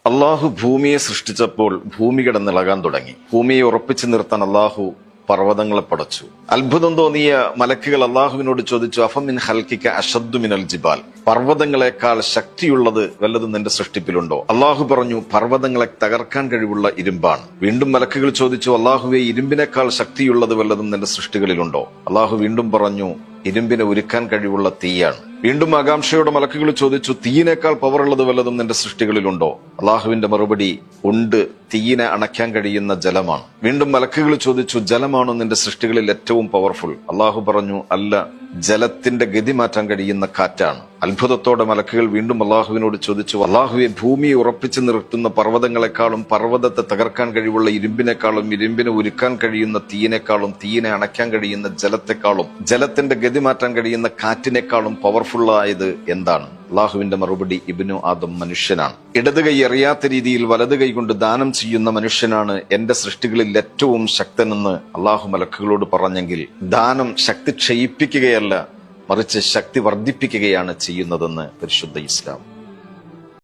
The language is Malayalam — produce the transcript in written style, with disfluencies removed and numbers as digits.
അള്ളാഹു ഭൂമിയെ സൃഷ്ടിച്ചപ്പോൾ ഭൂമി കിടന്നിളകാൻ തുടങ്ങി. ഭൂമിയെ ഉറപ്പിച്ചു നിർത്താൻ അള്ളാഹു പർവ്വതങ്ങളെ പടച്ചു. അത്ഭുതം തോന്നിയ മലക്കുകൾ അള്ളാഹുവിനോട് ചോദിച്ചു, അഫമിൻ ഹൽക്കിക അശദ്ദു മിനൽ ജിബാൽ, പർവ്വതങ്ങളെക്കാൾ ശക്തിയുള്ളത് വല്ലതും നിന്റെ സൃഷ്ടിപ്പിലുണ്ടോ? അള്ളാഹു പറഞ്ഞു, പർവ്വതങ്ങളെ തകർക്കാൻ കഴിവുള്ള ഇരുമ്പാണ്. വീണ്ടും മലക്കുകൾ ചോദിച്ചു, അള്ളാഹുവെ, ഇരുമ്പിനേക്കാൾ ശക്തിയുള്ളത് വല്ലതും നിന്റെ സൃഷ്ടികളിലുണ്ടോ? അള്ളാഹു വീണ്ടും പറഞ്ഞു, ഇരുമ്പിനെ ഉരുക്കാൻ കഴിവുള്ള തീയാണ്. വീണ്ടും ആകാംക്ഷയോടെ മലക്കുകൾ ചോദിച്ചു, തീയിനേക്കാൾ പവറുള്ളത് വല്ലതും നിന്റെ സൃഷ്ടികളിലുണ്ടോ? അള്ളാഹുവിന്റെ മറുപടി, ഉണ്ട്, തീയിനെ അണയ്ക്കാൻ കഴിയുന്ന ജലമാണ്. വീണ്ടും മലക്കുകൾ ചോദിച്ചു, ജലമാണോ നിന്റെ സൃഷ്ടികളിൽ ഏറ്റവും പവർഫുൾ? അള്ളാഹു പറഞ്ഞു, അല്ല, ജലത്തിന്റെ ഗതി മാറ്റാൻ കഴിയുന്ന കാറ്റാണ്. അത്ഭുതത്തോടെ മലക്കുകൾ വീണ്ടും അള്ളാഹുവിനോട് ചോദിച്ചു, അള്ളാഹുവെ, ഭൂമിയെ ഉറപ്പിച്ചു നിർത്തുന്ന പർവ്വതങ്ങളെക്കാളും പർവ്വതത്തെ തകർക്കാൻ കഴിവുള്ള ഇരുമ്പിനേക്കാളും ഇരുമ്പിനെ ഉരുക്കാൻ കഴിയുന്ന തീയിനേക്കാളും തീയിനെ അണയ്ക്കാൻ കഴിയുന്ന ജലത്തെക്കാളും ജലത്തിന്റെ ഗതി മാറ്റാൻ കഴിയുന്ന കാറ്റിനേക്കാളും പവർഫുള്ളായത് എന്താണ്? അള്ളാഹുവിന്റെ മറുപടി, ഇബ്നു ആദം, മനുഷ്യനാണ്. ഇടത് കൈ അറിയാത്ത രീതിയിൽ വലത് കൈ കൊണ്ട് ദാനം ചെയ്യുന്ന മനുഷ്യനാണ് എന്റെ സൃഷ്ടികളിൽ ഏറ്റവും ശക്തനെന്ന് അള്ളാഹു മലക്കുകളോട് പറഞ്ഞെങ്കിൽ, ദാനം ശക്തി ക്ഷയിപ്പിക്കുകയല്ല, മറിച്ച് ശക്തി വർദ്ധിപ്പിക്കുകയാണ് ചെയ്യുന്നതെന്ന് പരിശുദ്ധ ഇസ്ലാം.